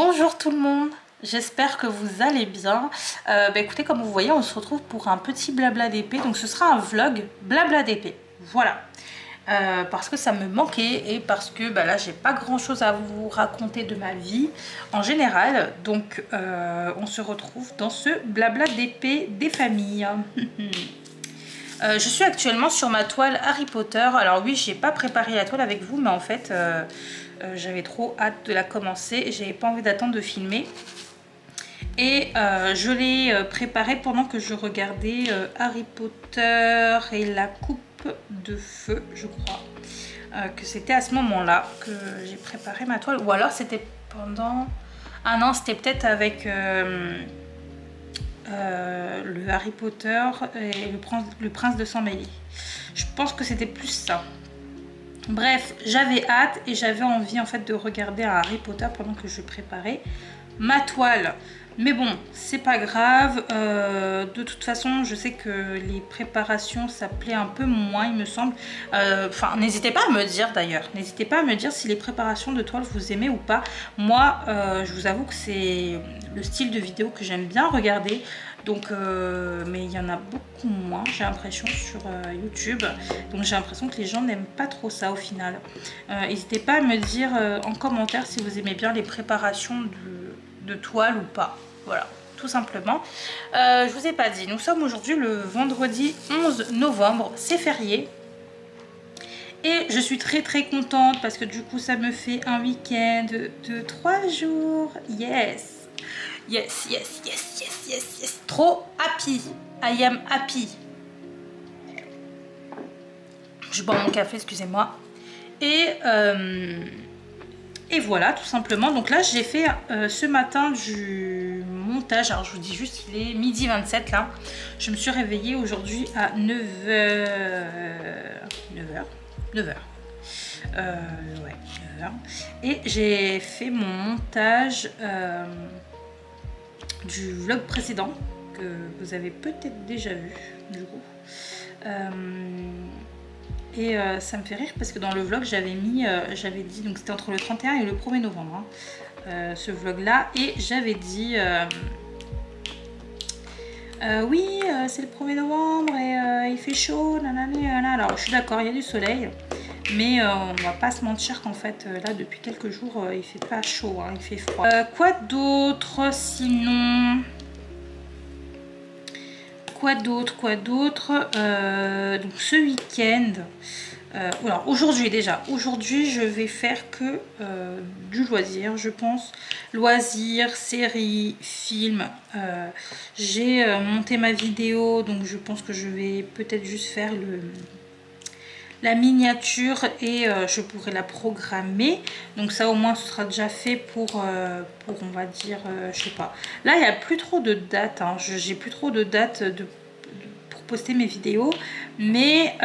Bonjour tout le monde, j'espère que vous allez bien. Écoutez, comme vous voyez, on se retrouve pour un petit blabla d'épée. Donc ce sera un vlog blabla d'épée, voilà. Parce que ça me manquait et parce que là j'ai pas grand chose à vous raconter de ma vie en général. Donc on se retrouve dans ce blabla d'épée des familles. Je suis actuellement sur ma toile Harry Potter. Alors oui, j'ai pas préparé la toile avec vous, mais en fait j'avais trop hâte de la commencer et j'avais pas envie d'attendre de filmer. Et je l'ai préparée pendant que je regardais Harry Potter et la coupe de feu, je crois. Que c'était à ce moment-là que j'ai préparé ma toile. Ou alors c'était pendant... Ah non, c'était peut-être avec le Harry Potter et le prince de sang mêlé. Je pense que c'était plus ça. Bref, j'avais hâte et j'avais envie en fait de regarder un Harry Potter pendant que je préparais ma toile. Mais bon, c'est pas grave. De toute façon, je sais que les préparations, ça plaît un peu moins, il me semble. Enfin, n'hésitez pas à me dire d'ailleurs. N'hésitez pas à me dire si les préparations de toile vous aimez ou pas. Moi, je vous avoue que c'est le style de vidéo que j'aime bien regarder. Donc, mais il y en a beaucoup moins, j'ai l'impression, sur YouTube. Donc j'ai l'impression que les gens n'aiment pas trop ça au final. N'hésitez pas à me dire en commentaire si vous aimez bien les préparations de toile ou pas. Voilà, tout simplement. Je vous ai pas dit, nous sommes aujourd'hui le vendredi 11 novembre, c'est férié. Et je suis très contente parce que du coup ça me fait un week-end de 3 jours. Yes! Yes, yes, yes, yes, yes, yes. Trop happy. I am happy. Je bois mon café, excusez-moi. Et voilà, tout simplement. Donc là, j'ai fait ce matin du montage. Alors, je vous dis juste, il est midi 27 là. Je me suis réveillée aujourd'hui à 9h. 9h. Ouais, 9h. Et j'ai fait mon montage... du vlog précédent que vous avez peut-être déjà vu du coup ça me fait rire parce que dans le vlog j'avais mis j'avais dit, donc c'était entre le 31 et le 1er novembre hein, ce vlog là, et j'avais dit oui c'est le 1er novembre et il fait chaud nanana. Alors je suis d'accord, il y a du soleil, mais on va pas se mentir qu'en fait là depuis quelques jours il fait pas chaud hein, il fait froid. Quoi d'autre sinon? Quoi d'autre donc ce week-end alors aujourd'hui je vais faire que du loisir, je pense. Loisirs, séries, films. J'ai monté ma vidéo, donc je pense que je vais peut-être juste faire la miniature et je pourrais la programmer. Donc ça au moins ce sera déjà fait pour on va dire je sais pas. Là il n'y a plus trop de dates hein. J'ai plus trop de dates pour poster mes vidéos, mais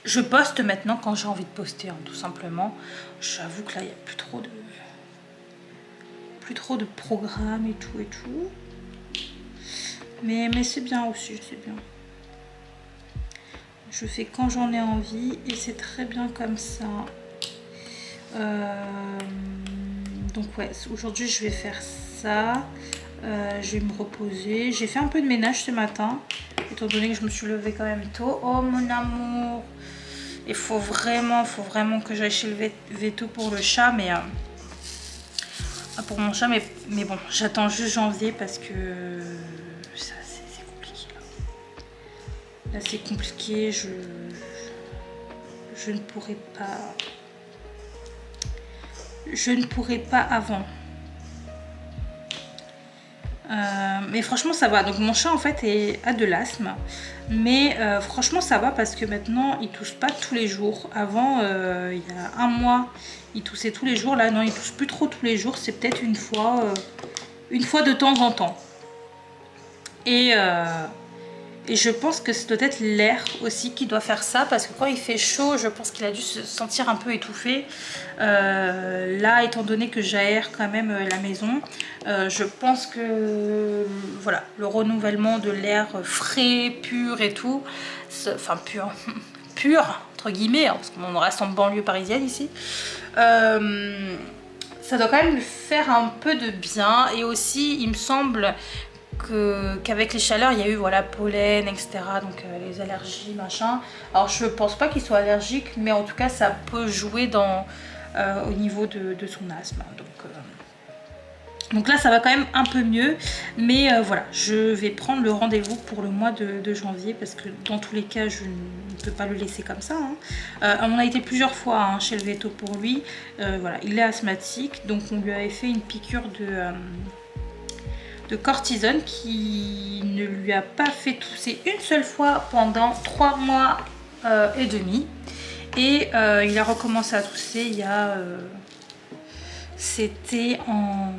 je poste maintenant quand j'ai envie de poster hein, tout simplement. J'avoue que là il n'y a plus trop de programmes et tout mais c'est bien aussi, c'est bien. Je fais quand j'en ai envie et c'est très bien comme ça. Donc ouais, aujourd'hui je vais faire ça. Je vais me reposer. J'ai fait un peu de ménage ce matin, étant donné que je me suis levée quand même tôt. Oh mon amour! Il faut vraiment que j'aille chez le veto pour le chat, mais pour mon chat, mais bon, j'attends juste janvier parce que ça c'est compliqué là. Là c'est compliqué, je ne pourrai pas avant. Mais franchement ça va. Donc mon chat en fait a de l'asthme, mais franchement ça va parce que maintenant il tousse pas tous les jours. Avant il y a un mois il toussait tous les jours. Là non, il tousse plus trop tous les jours, c'est peut-être une fois de temps en temps. Et je pense que c'est peut-être l'air aussi qui doit faire ça, parce que quand il fait chaud, je pense qu'il a dû se sentir un peu étouffé. Là, étant donné que j'aère quand même la maison, je pense que voilà, le renouvellement de l'air frais, pur et tout, enfin pur, pur entre guillemets, hein, parce qu'on reste en banlieue parisienne ici, ça doit quand même lui faire un peu de bien. Et aussi, il me semble qu'avec les chaleurs, il y a eu voilà, pollen, etc. Donc les allergies, machin. Alors je pense pas qu'il soit allergique, mais en tout cas, ça peut jouer au niveau de son asthme. Donc là, ça va quand même un peu mieux. Mais voilà, je vais prendre le rendez-vous pour le mois de janvier parce que dans tous les cas, je ne peux pas le laisser comme ça. On a été plusieurs fois chez le veto pour lui. Voilà, il est asthmatique. Donc on lui avait fait une piqûre de cortisone qui ne lui a pas fait tousser une seule fois pendant 3 mois et demi. Et il a recommencé à tousser il y a... C'était en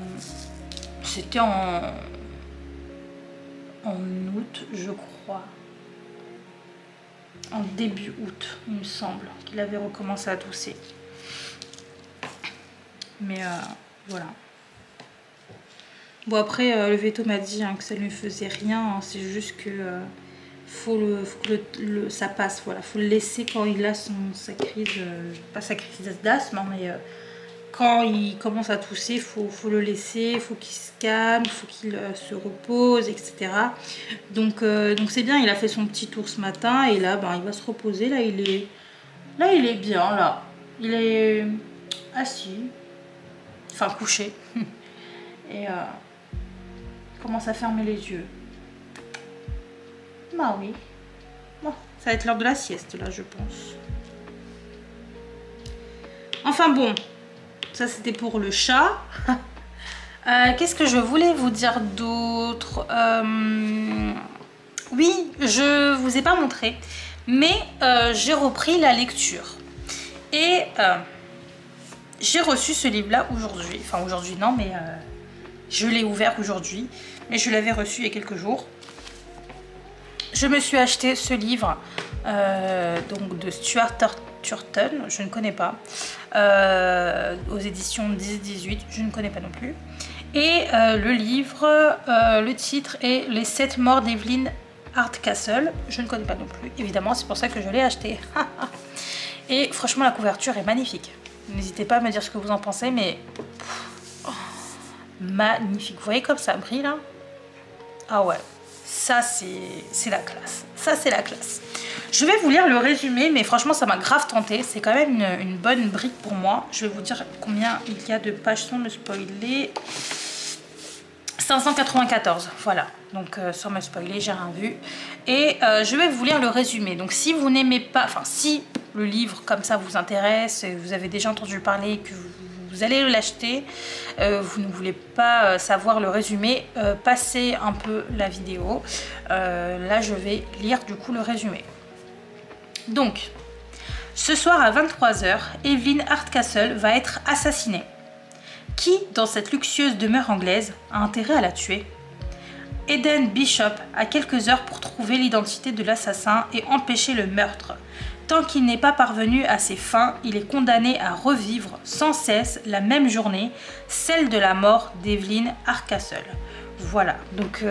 août, je crois. En début août, il me semble, qu'il avait recommencé à tousser. Mais voilà. Bon après, le veto m'a dit que ça ne lui faisait rien. C'est juste que faut que ça passe. Voilà, faut le laisser quand il a sa crise, pas sa crise d'asthme, mais... quand il commence à tousser, faut le laisser, faut qu'il se calme, faut qu'il se repose, etc. Donc c'est bien, il a fait son petit tour ce matin et là, il va se reposer. Là, il est bien, là. Il est assis, enfin couché. Et il commence à fermer les yeux. Bah oui. Bon, ça va être l'heure de la sieste, là, je pense. Enfin bon. Ça c'était pour le chat. Qu'est-ce que je voulais vous dire d'autre? Oui, je vous ai pas montré, mais j'ai repris la lecture. Et j'ai reçu ce livre-là aujourd'hui. Enfin aujourd'hui non, mais je l'ai ouvert aujourd'hui. Mais je l'avais reçu il y a quelques jours. Je me suis acheté ce livre donc de Stuart Turton, je ne connais pas, aux éditions 10-18, je ne connais pas non plus. Et le livre, le titre est Les 7 morts d'Evelyn Hardcastle, je ne connais pas non plus, évidemment, c'est pour ça que je l'ai acheté. Et franchement, la couverture est magnifique. N'hésitez pas à me dire ce que vous en pensez, mais magnifique. Vous voyez comme ça brille là? Ah ouais, ça c'est la classe. Ça c'est la classe. Je vais vous lire le résumé, mais franchement ça m'a grave tenté. C'est quand même une bonne brique pour moi. Je vais vous dire combien il y a de pages sans me spoiler. 594, voilà. Donc sans me spoiler, j'ai rien vu. Et je vais vous lire le résumé. Donc si vous n'aimez pas, enfin si le livre comme ça vous intéresse, vous avez déjà entendu parler, que vous allez l'acheter, vous ne voulez pas savoir le résumé, passez un peu la vidéo. Là je vais lire du coup le résumé. Donc, ce soir à 23 h, Evelyn Hardcastle va être assassinée. Qui, dans cette luxueuse demeure anglaise, a intérêt à la tuer? Eden Bishop a quelques heures pour trouver l'identité de l'assassin et empêcher le meurtre. Tant qu'il n'est pas parvenu à ses fins, il est condamné à revivre sans cesse la même journée, celle de la mort d'Evelyn Hardcastle. Voilà, donc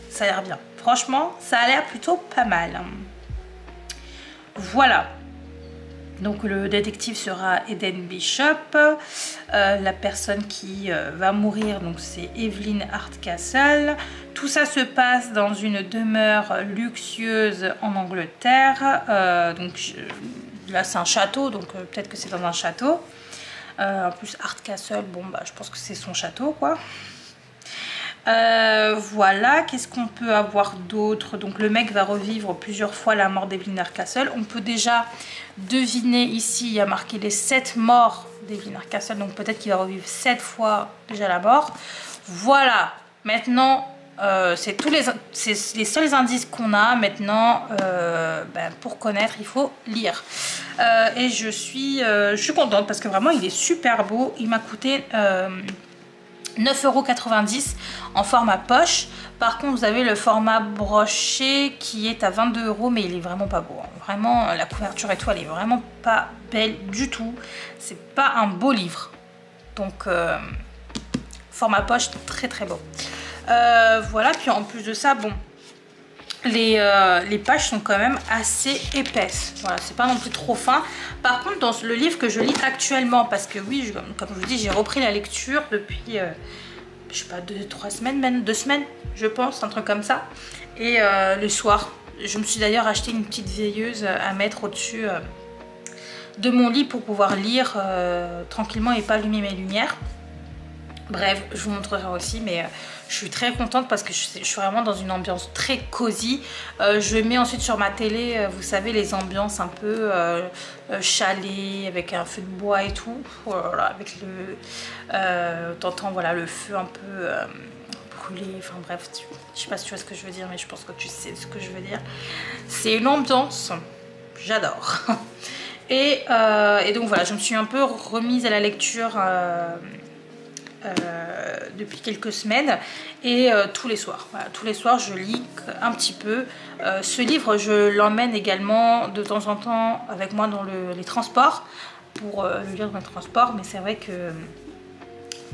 ça a l'air bien. Franchement, ça a l'air plutôt pas mal. Voilà, donc le détective sera Eden Bishop, la personne qui va mourir, donc c'est Evelyn Hardcastle. Tout ça se passe dans une demeure luxueuse en Angleterre, donc là c'est un château, donc peut-être que c'est dans un château. En plus Hardcastle, bon bah je pense que c'est son château quoi. Voilà, qu'est-ce qu'on peut avoir d'autre? Donc le mec va revivre plusieurs fois la mort d'Evelyn Hardcastle. On peut déjà deviner ici, il y a marqué les 7 morts d'Evelyn Hardcastle. Donc peut-être qu'il va revivre 7 fois déjà la mort. Voilà, maintenant c'est les seuls indices qu'on a. Maintenant, pour connaître, il faut lire. Et je suis contente parce que vraiment il est super beau. Il m'a coûté 9,90 € en format poche. Par contre vous avez le format broché qui est à 22 €, mais il est vraiment pas beau, hein. Vraiment la couverture et tout, elle est vraiment pas belle du tout. C'est pas un beau livre. Donc format poche très très beau. Voilà, puis en plus de ça, bon, les pages sont quand même assez épaisses. Voilà, c'est pas non plus trop fin. Par contre, dans le livre que je lis actuellement, parce que oui, comme je vous dis, j'ai repris la lecture depuis, je sais pas, 2-3 semaines, même 2 semaines, je pense, un truc comme ça. Et le soir, je me suis d'ailleurs acheté une petite veilleuse à mettre au-dessus de mon lit pour pouvoir lire tranquillement et pas allumer mes lumières. Bref, je vous montrerai aussi, mais je suis très contente parce que je suis vraiment dans une ambiance très cosy. Je mets ensuite sur ma télé, vous savez, les ambiances un peu chalet, avec un feu de bois et tout. Voilà, avec le... t'entends, voilà, le feu un peu brûlé. Enfin bref, je sais pas si tu vois ce que je veux dire, mais je pense que tu sais ce que je veux dire. C'est une ambiance, j'adore. Et donc voilà, je me suis un peu remise à la lecture... depuis quelques semaines et tous les soirs. Voilà, tous les soirs je lis un petit peu. Ce livre je l'emmène également de temps en temps avec moi dans les transports pour le lire dans les transports, mais c'est vrai que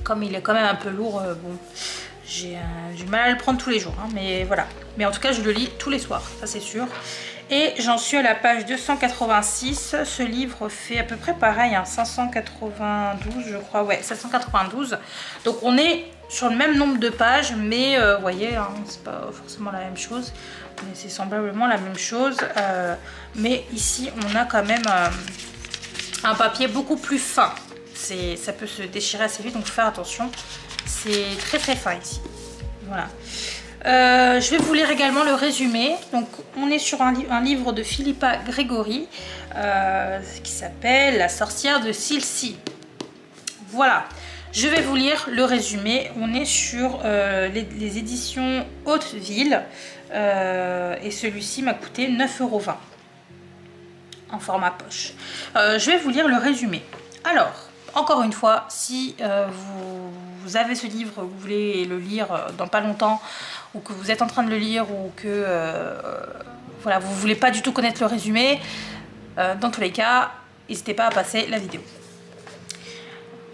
comme il est quand même un peu lourd, bon, j'ai du mal à le prendre tous les jours, hein, mais voilà. Mais en tout cas je le lis tous les soirs, ça c'est sûr. Et j'en suis à la page 286. Ce livre fait à peu près pareil, hein, 592 je crois, ouais, 792. Donc on est sur le même nombre de pages, mais vous voyez, hein, c'est pas forcément la même chose, mais c'est semblablement la même chose. Mais ici, on a quand même un papier beaucoup plus fin. Ça peut se déchirer assez vite, donc faut faire attention. C'est très très fin ici. Voilà. Je vais vous lire également le résumé. Donc on est sur un livre de Philippa Gregory qui s'appelle La sorcière de Silsile. Voilà, je vais vous lire le résumé. On est sur les éditions Hauteville et celui-ci m'a coûté 9,20 € en format poche. Je vais vous lire le résumé. Alors, encore une fois, si vous avez ce livre, vous voulez le lire dans pas longtemps, ou que vous êtes en train de le lire, ou que voilà, vous ne voulez pas du tout connaître le résumé, dans tous les cas, n'hésitez pas à passer la vidéo.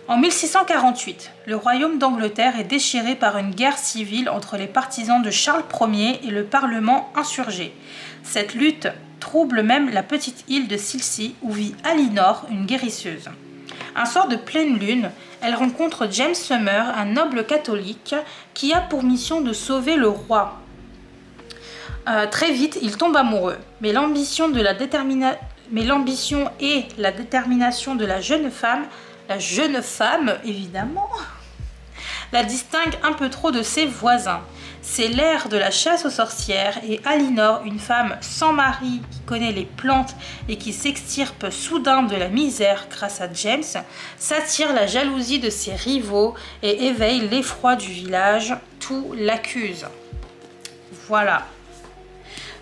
En 1648, le royaume d'Angleterre est déchiré par une guerre civile entre les partisans de Charles Ier et le Parlement insurgé. Cette lutte trouble même la petite île de Silsile où vit Alinor, une guérisseuse. Un soir de pleine lune, elle rencontre James Summer, un noble catholique qui a pour mission de sauver le roi. Très vite, il tombe amoureux, mais l'ambition et la détermination de la jeune femme évidemment, la distingue un peu trop de ses voisins. C'est l'ère de la chasse aux sorcières et Alinor, une femme sans mari qui connaît les plantes et qui s'extirpe soudain de la misère grâce à James, s'attire la jalousie de ses rivaux et éveille l'effroi du village. Tout l'accuse. Voilà.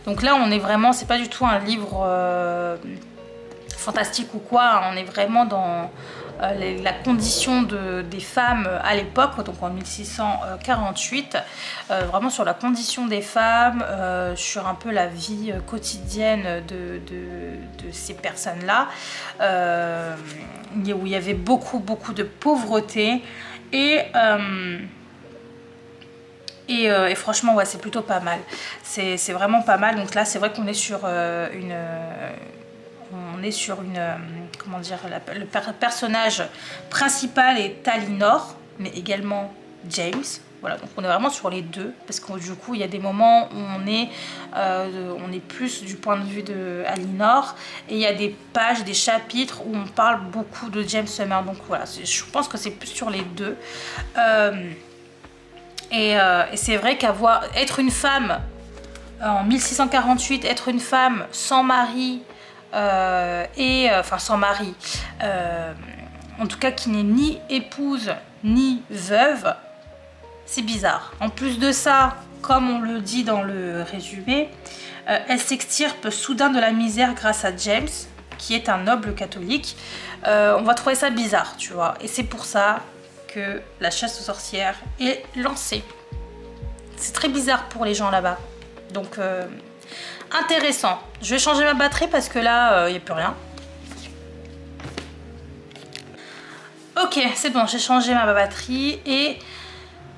Donc là, on est vraiment, c'est pas du tout un livre fantastique ou quoi, on est vraiment dans la condition des femmes à l'époque, donc en 1648, vraiment sur la condition des femmes, sur un peu la vie quotidienne de ces personnes-là, où il y avait beaucoup de pauvreté et franchement, ouais, c'est plutôt pas mal. C'est vraiment pas mal. Donc là, c'est vrai qu'on est sur comment dire, le personnage principal est Alinor, mais également James. Voilà, donc on est vraiment sur les deux, parce que du coup, il y a des moments où on est plus du point de vue de Alinor, et il y a des pages, des chapitres où on parle beaucoup de James Summer. Donc voilà, je pense que c'est plus sur les deux. Et c'est vrai être une femme en 1648, être une femme sans mari, enfin sans mari, en tout cas qui n'est ni épouse ni veuve, c'est bizarre. En plus de ça, comme on le dit dans le résumé, elle s'extirpe soudain de la misère grâce à James, qui est un noble catholique. On va trouver ça bizarre, tu vois, et c'est pour ça que la chasse aux sorcières est lancée. C'est très bizarre pour les gens là-bas. Donc, intéressant. Je vais changer ma batterie parce que là, il n'y a plus rien. Ok, c'est bon, j'ai changé ma batterie et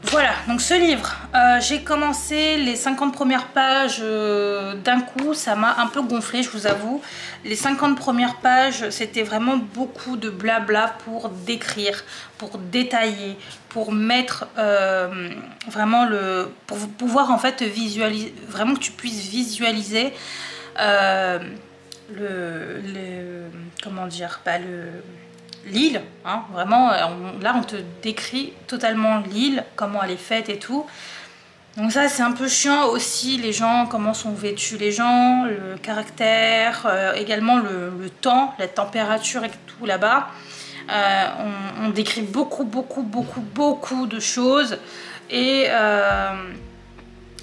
Voilà, donc ce livre, j'ai commencé les 50 premières pages d'un coup, ça m'a un peu gonflé, je vous avoue. Les 50 premières pages, c'était vraiment beaucoup de blabla pour décrire, pour détailler, pour mettre vraiment pour pouvoir en fait visualiser, vraiment que tu puisses visualiser comment dire, l'île, hein, vraiment, là on te décrit totalement l'île, comment elle est faite et tout. Donc ça c'est un peu chiant aussi, les gens, comment sont vêtus les gens, le caractère, également le temps, la température et tout là-bas. On décrit beaucoup de choses et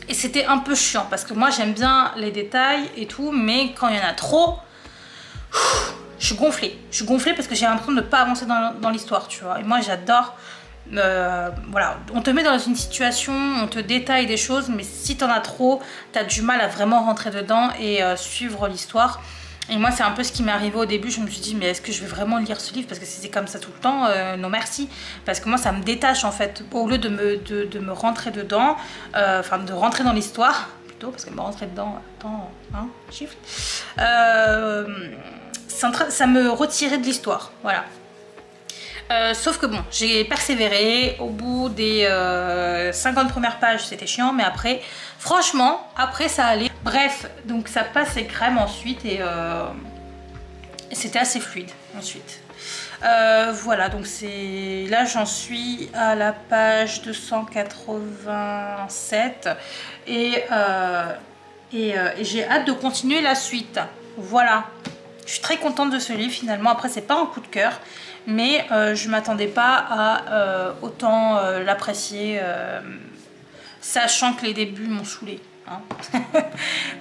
c'était un peu chiant parce que moi j'aime bien les détails et tout, mais quand il y en a trop, je suis gonflée parce que j'ai l'impression de ne pas avancer dans l'histoire, tu vois. Et moi j'adore, voilà, on te met dans une situation, on te détaille des choses, mais si t'en as trop, t'as du mal à vraiment rentrer dedans et suivre l'histoire. Et moi c'est un peu ce qui m'est arrivé au début, je me suis dit mais est-ce que je vais vraiment lire ce livre parce que si c'est comme ça tout le temps, non merci. Parce que moi ça me détache en fait, au lieu de me rentrer dedans, enfin de rentrer dans l'histoire, plutôt, parce que me rentrer dedans, attends, hein, shift, ça me retirait de l'histoire, voilà. Sauf que bon, j'ai persévéré, au bout des 50 premières pages c'était chiant, mais après, franchement, après ça allait. Bref, donc ça passait crème ensuite et c'était assez fluide ensuite. Voilà, donc c'est là j'en suis à la page 287 et j'ai hâte de continuer la suite. Voilà. Je suis très contente de ce livre finalement. Après c'est pas un coup de cœur, mais je m'attendais pas à autant l'apprécier, sachant que les débuts m'ont saoulée, hein.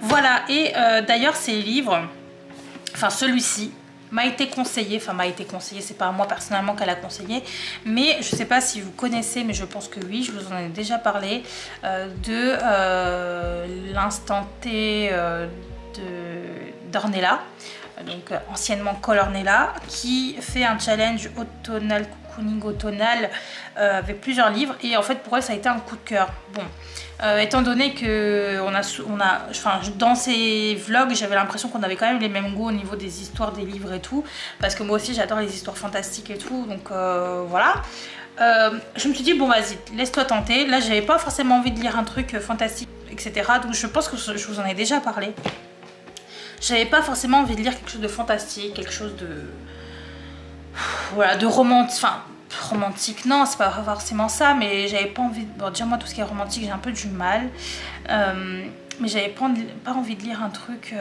Voilà, et d'ailleurs ces livres, enfin celui-ci m'a été conseillé, c'est pas à moi personnellement qu'elle a conseillé, mais je sais pas si vous connaissez, mais je pense que oui, je vous en ai déjà parlé, de l'instant T d'Ornella, donc anciennement Colornella, qui fait un challenge automnal, cocooning automnal, avec plusieurs livres, et en fait pour elle ça a été un coup de cœur. Bon, étant donné que enfin, dans ces vlogs j'avais l'impression qu'on avait quand même les mêmes goûts au niveau des histoires des livres et tout, parce que moi aussi j'adore les histoires fantastiques et tout, donc voilà. Je me suis dit bon vas-y, laisse-toi tenter. Là j'avais pas forcément envie de lire un truc fantastique etc, donc je pense que je vous en ai déjà parlé. J'avais pas forcément envie de lire quelque chose de fantastique, quelque chose de... Voilà, de romantique. Enfin, romantique, non, c'est pas forcément ça, mais j'avais pas envie... Bon, déjà, moi, tout ce qui est romantique, j'ai un peu du mal. Mais j'avais pas envie de lire un truc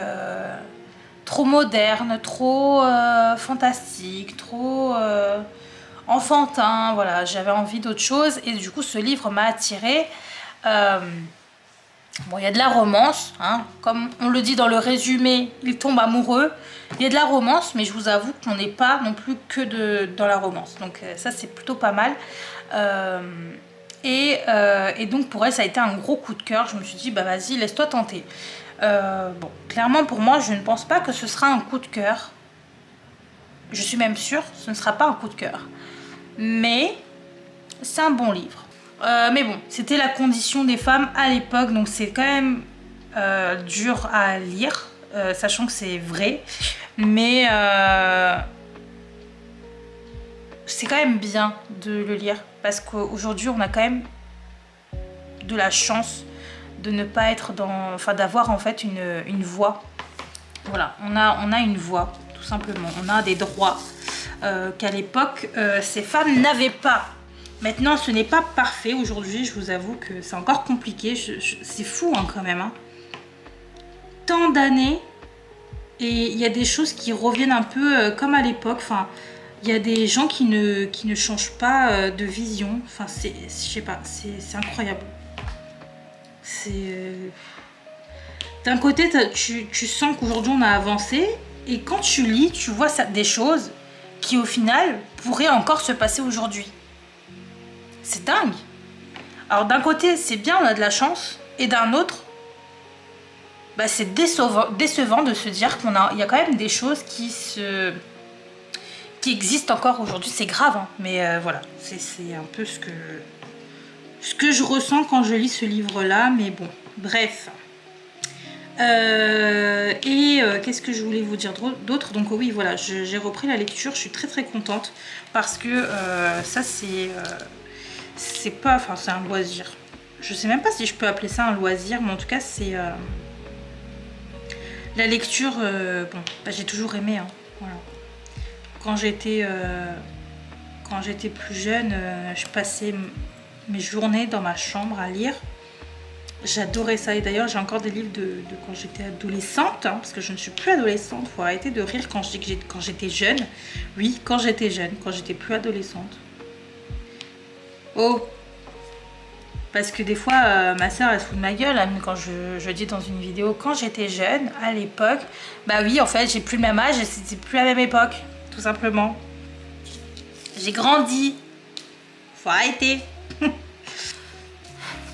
trop moderne, trop fantastique, trop enfantin. Voilà, j'avais envie d'autre chose. Et du coup, ce livre m'a attirée. Bon, il y a de la romance, hein. Comme on le dit dans le résumé, il tombe amoureux. Il y a de la romance, mais je vous avoue qu'on n'est pas non plus que dans la romance. Donc ça, c'est plutôt pas mal. Et donc pour elle, ça a été un gros coup de cœur. Je me suis dit, bah vas-y, laisse-toi tenter. Bon, clairement pour moi, je ne pense pas que ce sera un coup de cœur. Je suis même sûre, ce ne sera pas un coup de cœur. Mais c'est un bon livre. Mais bon, c'était la condition des femmes à l'époque, donc c'est quand même dur à lire, sachant que c'est vrai, mais c'est quand même bien de le lire, parce qu'aujourd'hui on a quand même de la chance de ne pas être dans... Enfin d'avoir en fait une voix. Voilà, on a une voix, tout simplement, on a des droits qu'à l'époque ces femmes n'avaient pas. Maintenant, ce n'est pas parfait. Aujourd'hui, je vous avoue que c'est encore compliqué. C'est fou hein, quand même. Hein. Tant d'années et il y a des choses qui reviennent un peu comme à l'époque. Enfin, il y a des gens qui ne changent pas de vision. Enfin, je sais pas, c'est incroyable. D'un côté, tu sens qu'aujourd'hui on a avancé, et quand tu lis, tu vois des choses qui au final pourraient encore se passer aujourd'hui. C'est dingue. Alors d'un côté c'est bien, on a de la chance, et d'un autre bah, c'est décevant de se dire qu'il y a quand même des choses qui existent encore aujourd'hui. C'est grave hein, mais voilà, c'est un peu ce ce que je ressens quand je lis ce livre-là, mais bon, bref. Qu'est-ce que je voulais vous dire d'autre? Donc oui, voilà, j'ai repris la lecture, je suis très très contente parce que ça c'est pas, enfin c'est un loisir. Je sais même pas si je peux appeler ça un loisir, mais en tout cas c'est la lecture. Bon, bah, j'ai toujours aimé, hein, voilà. Quand j'étais plus jeune, je passais mes journées dans ma chambre à lire. J'adorais ça, et d'ailleurs j'ai encore des livres de quand j'étais adolescente, hein, parce que je ne suis plus adolescente, faut arrêter de rire quand je dis que quand j'étais jeune. Oui, quand j'étais jeune, quand j'étais plus adolescente. Oh, parce que des fois ma soeur elle se fout de ma gueule, hein, quand je dis dans une vidéo quand j'étais jeune, à l'époque, bah oui en fait j'ai plus le même âge et c'était plus la même époque, tout simplement. J'ai grandi, faut arrêter.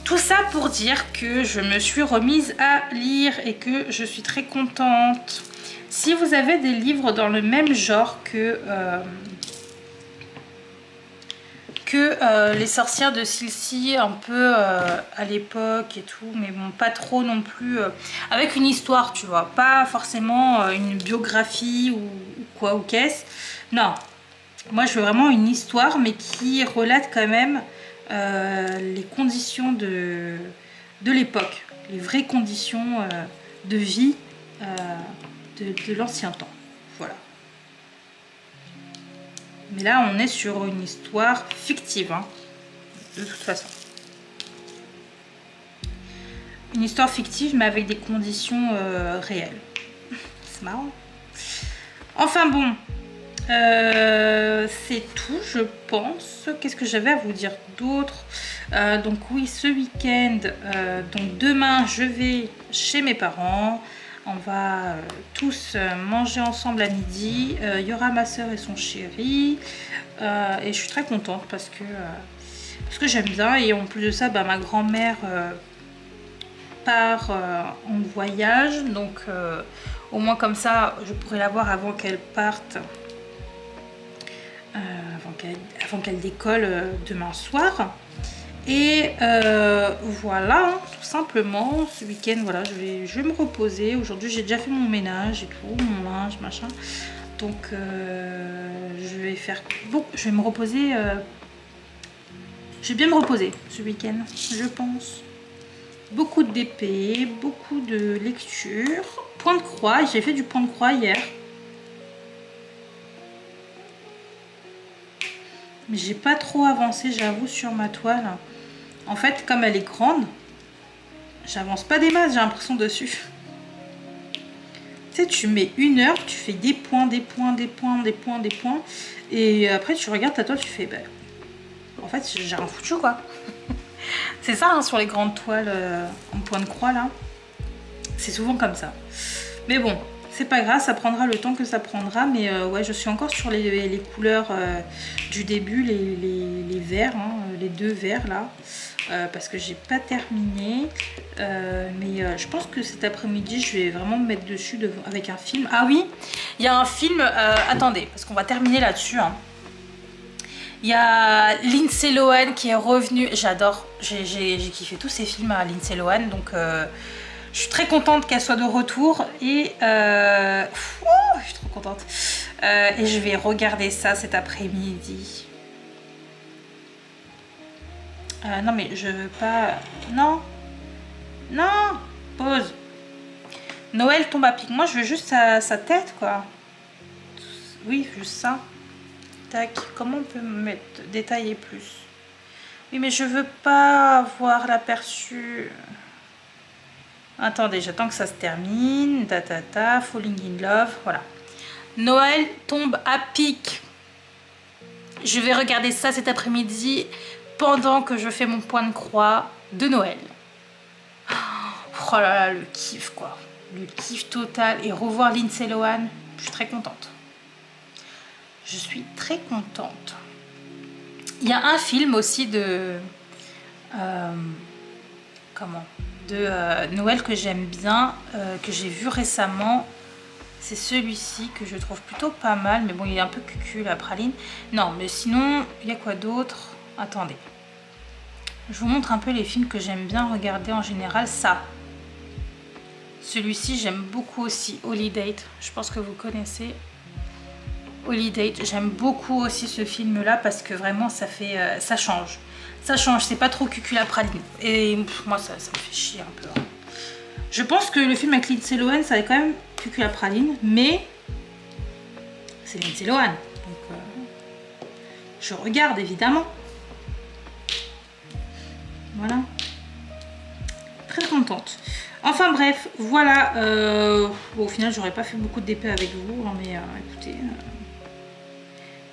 Tout ça pour dire que je me suis remise à lire et que je suis très contente. Si vous avez des livres dans le même genre que Les sorcières de Silcy, un peu à l'époque et tout, mais bon, pas trop non plus, avec une histoire, tu vois, pas forcément une biographie ou quoi, ou qu'est-ce. Non, moi je veux vraiment une histoire, mais qui relate quand même les conditions de l'époque, les vraies conditions de vie de l'ancien temps. Voilà. Mais là, on est sur une histoire fictive, hein, de toute façon. Une histoire fictive, mais avec des conditions réelles. C'est marrant. Enfin bon, c'est tout, je pense. Qu'est-ce que j'avais à vous dire d'autre? Donc oui, ce week-end, donc demain, je vais chez mes parents. On va tous manger ensemble à midi. Il y aura ma soeur et son chéri. Et je suis très contente parce que j'aime bien. Et en plus de ça, bah, ma grand-mère part en voyage. Donc au moins comme ça, je pourrai la voir avant qu'elle parte. Avant qu'elle décolle demain soir. Et voilà, hein, tout simplement, ce week-end, voilà, je vais me reposer. Aujourd'hui, j'ai déjà fait mon ménage et tout, mon linge, machin. Donc, je vais faire... Bon, je vais me reposer... je vais bien me reposer ce week-end, je pense. Beaucoup de DP, beaucoup de lecture. Point de croix, j'ai fait du point de croix hier. Mais j'ai pas trop avancé, j'avoue, sur ma toile. En fait, comme elle est grande, j'avance pas des masses, j'ai l'impression dessus. Tu sais, tu mets 1 heure, tu fais des points, des points, des points, des points, des points. Et après, tu regardes ta toile, tu fais... Bah, en fait, j'ai rien foutu, quoi. C'est ça, hein, sur les grandes toiles en point de croix, là. C'est souvent comme ça. Mais bon, c'est pas grave, ça prendra le temps que ça prendra. Mais ouais, je suis encore sur les couleurs du début, les verts, hein, les 2 verts, là. Parce que j'ai pas terminé, mais je pense que cet après-midi je vais vraiment me mettre dessus avec un film. Ah oui, il y a un film, attendez, parce qu'on va terminer là-dessus, hein. Il y a Lindsay Lohan qui est revenue, j'adore, j'ai kiffé tous ces films à Lindsay Lohan, donc je suis très contente qu'elle soit de retour et je suis trop contente, et je vais regarder ça cet après-midi. Non mais je veux pas... Non. Non. Pause. Noël tombe à pic. Moi je veux juste sa tête, quoi. Oui, juste ça. Tac. Comment on peut me mettre... détailler plus? Oui mais je veux pas avoir l'aperçu. Attendez, j'attends que ça se termine. Falling in love. Voilà. Noël tombe à pic. Je vais regarder ça cet après-midi pendant que je fais mon point de croix de Noël. Oh là là, le kiff, quoi. Le kiff total. Et revoir Lindsay Lohan, je suis très contente. Je suis très contente. Il y a un film aussi de... Noël que j'aime bien, que j'ai vu récemment. C'est celui-ci que je trouve plutôt pas mal. Mais bon, il est un peu cucu, la praline. Non, mais sinon, il y a quoi d'autre? Attendez. Je vous montre un peu les films que j'aime bien regarder en général. Ça, celui-ci j'aime beaucoup aussi, Holiday. Je pense que vous connaissez Holiday. J'aime beaucoup aussi ce film là parce que vraiment ça fait, ça change, c'est pas trop cuculapraline et moi ça me fait chier un peu, hein. Je pense que le film avec Lindsay Lohan ça est quand même cuculapraline, mais c'est Lindsay Lohan donc je regarde évidemment. Voilà, très contente. Enfin bref, voilà. Bon, au final, j'aurais pas fait beaucoup de DP avec vous, hein, mais écoutez,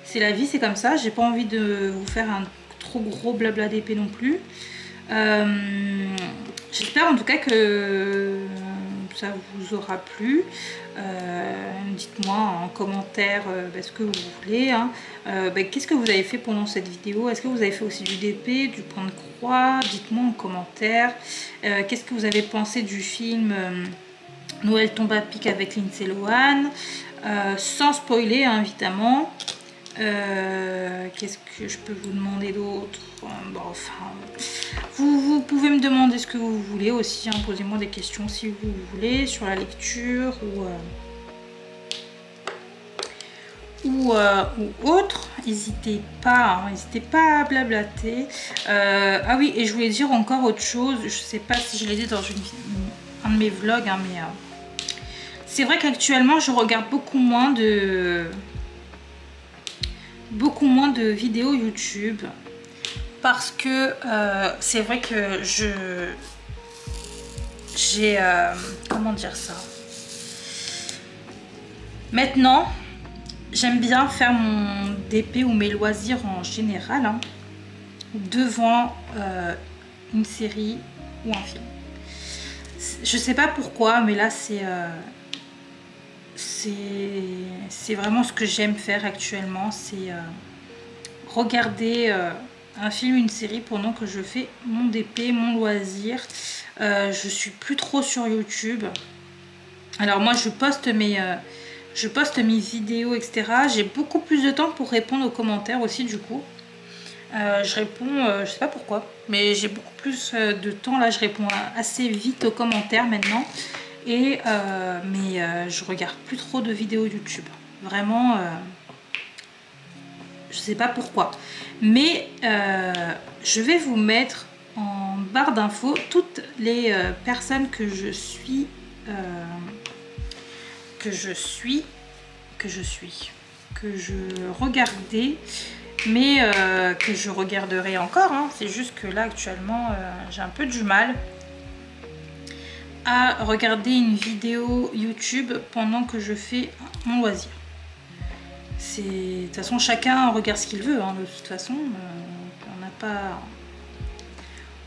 c'est la vie, c'est comme ça. J'ai pas envie de vous faire un trop gros blabla DP non plus. J'espère en tout cas que ça vous aura plu. Dites-moi en commentaire ce que vous voulez, hein. Qu'est-ce que vous avez fait pendant cette vidéo? Est-ce que vous avez fait aussi du DP, du point de croix? Dites-moi en commentaire. Qu'est-ce que vous avez pensé du film Noël tombe à pic avec Lindsay Lohan, sans spoiler, hein, évidemment. Qu'est-ce que je peux vous demander d'autre? Bon, enfin, vous pouvez me demander ce que vous voulez aussi, hein. Posez-moi des questions si vous voulez sur la lecture ou autre. N'hésitez pas, hein, n'hésitez pas à blablater. Ah oui, et je voulais dire encore autre chose. Je sais pas si je l'ai dit dans un de mes vlogs, hein, mais c'est vrai qu'actuellement je regarde beaucoup moins de vidéos YouTube parce que c'est vrai que j'ai comment dire ça, maintenant j'aime bien faire mon DP ou mes loisirs en général, hein, devant une série ou un film. Je sais pas pourquoi, mais là c'est vraiment ce que j'aime faire actuellement, c'est regarder un film, une série pendant que je fais mon DP, mon loisir. Je suis plus trop sur YouTube. Alors moi je poste mes vidéos, etc. J'ai beaucoup plus de temps pour répondre aux commentaires aussi, du coup. Je réponds, je sais pas pourquoi, mais j'ai beaucoup plus de temps là, je réponds assez vite aux commentaires maintenant. Et mais je regarde plus trop de vidéos YouTube, vraiment, je sais pas pourquoi, mais je vais vous mettre en barre d'infos toutes les personnes que je regardais, mais que je regarderai encore, hein. C'est juste que là actuellement j'ai un peu du mal à regarder une vidéo YouTube pendant que je fais mon loisir. De toute façon chacun regarde ce qu'il veut, hein, de toute façon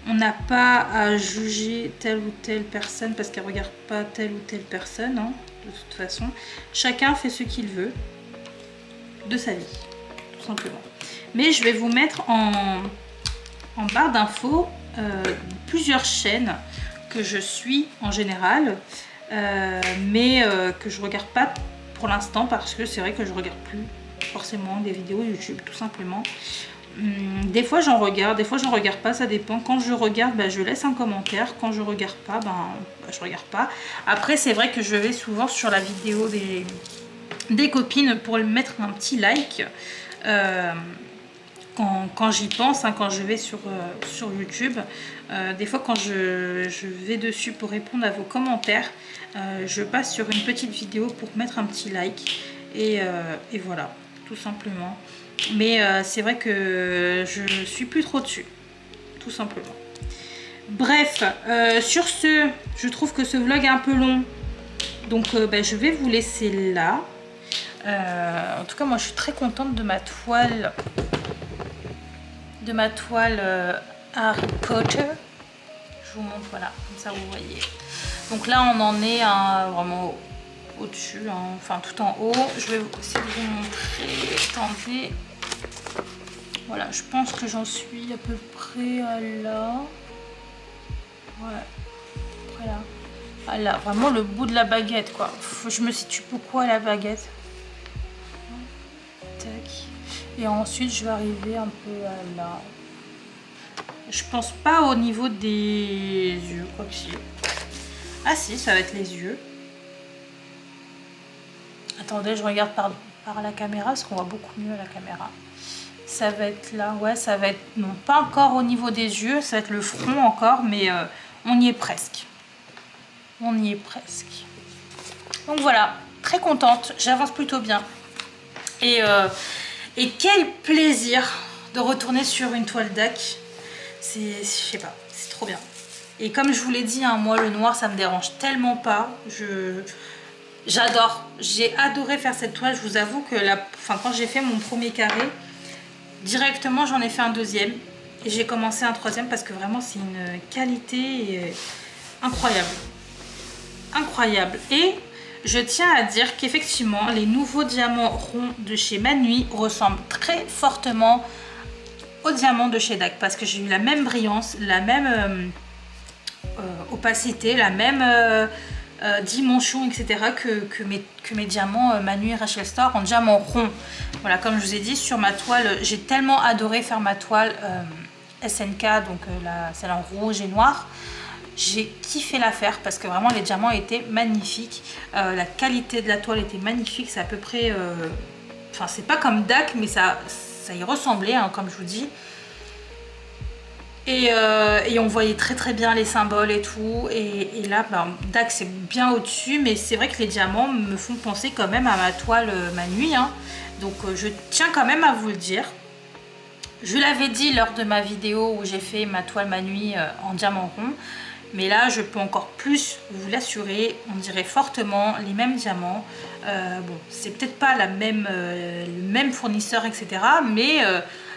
on n'a pas à juger telle ou telle personne parce qu'elle regarde pas telle ou telle personne, hein. De toute façon chacun fait ce qu'il veut de sa vie, tout simplement. Mais je vais vous mettre en barre d'infos plusieurs chaînes que je suis en général, mais que je regarde pas pour l'instant parce que c'est vrai que je regarde plus forcément des vidéos YouTube, tout simplement. Des fois j'en regarde, des fois j'en regarde pas, ça dépend. Quand je regarde, je laisse un commentaire. Quand je regarde pas, je regarde pas. Après c'est vrai que je vais souvent sur la vidéo des copines pour mettre un petit like quand j'y pense, hein, quand je vais sur YouTube. Des fois quand je vais dessus pour répondre à vos commentaires, je passe sur une petite vidéo pour mettre un petit like et voilà, tout simplement. Mais c'est vrai que je suis plus trop dessus, tout simplement. Bref, sur ce, je trouve que ce vlog est un peu long, donc je vais vous laisser là. En tout cas moi je suis très contente de ma toile Harry Potter. Je vous montre, voilà, comme ça vous voyez. Donc là on en est vraiment au-dessus, hein, enfin tout en haut. Je vais aussi vous montrer, attendez. Voilà, je pense que j'en suis à peu près à là. Ouais, après là. Ah là, vraiment le bout de la baguette, quoi. Je me situe beaucoup à la baguette. Tac. Et ensuite je vais arriver un peu à là. Je pense pas au niveau des yeux, quoi que si. Ah si, ça va être les yeux. Attendez, je regarde par la caméra parce qu'on voit beaucoup mieux à la caméra. Ça va être là, ouais, ça va être... Non, pas encore au niveau des yeux, ça va être le front encore, mais on y est presque. On y est presque. Donc voilà, très contente, j'avance plutôt bien. Et quel plaisir de retourner sur une toile DAC. C'est, je sais pas, c'est trop bien. Et comme je vous l'ai dit, hein, moi le noir ça me dérange tellement pas. J'adore, j'ai adoré faire cette toile. Je vous avoue que quand j'ai fait mon premier carré, directement j'en ai fait un deuxième. Et j'ai commencé un troisième parce que vraiment c'est une qualité incroyable. Incroyable. Et je tiens à dire qu'effectivement les nouveaux diamants ronds de chez Manui ressemblent très fortement aux diamants de chez DAC. Parce que j'ai eu la même brillance, la même opacité, la même... dimension, etc. que mes diamants Manui Rachel Store en diamant rond. Voilà, comme je vous ai dit, sur ma toile, j'ai tellement adoré faire ma toile SNK, donc celle en rouge et noir. J'ai kiffé la faire parce que vraiment les diamants étaient magnifiques. La qualité de la toile était magnifique. C'est à peu près... Enfin, c'est pas comme DAC, mais ça y ressemblait, hein, comme je vous dis. Et on voyait très bien les symboles et tout. Et là, DAC c'est bien au-dessus. Mais c'est vrai que les diamants me font penser quand même à ma toile Manui. Hein. Donc je tiens quand même à vous le dire. Je l'avais dit lors de ma vidéo où j'ai fait ma toile Manui en diamant rond. Mais là, je peux encore plus vous l'assurer. On dirait fortement les mêmes diamants. Bon, c'est peut-être pas le même fournisseur, etc. Mais...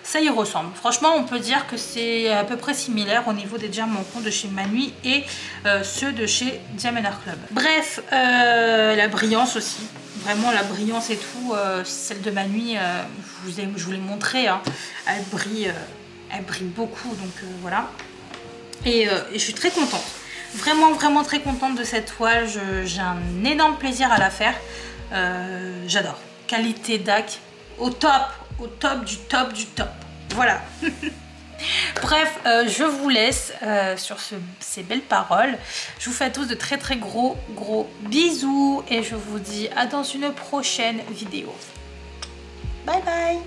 ça y ressemble. Franchement, on peut dire que c'est à peu près similaire au niveau des diamants ronds de chez Manui et ceux de chez Diamond Art Club. Bref, la brillance aussi. Vraiment, la brillance et tout. Celle de Manui, je vous l'ai montré. Hein, elle brille beaucoup. Donc voilà. Et je suis très contente. Vraiment très contente de cette toile. J'ai un énorme plaisir à la faire. J'adore. Qualité DAC au top. Au top du top du top. Voilà. Bref, je vous laisse sur ces belles paroles. Je vous fais à tous de très gros bisous. Et je vous dis à dans une prochaine vidéo. Bye bye.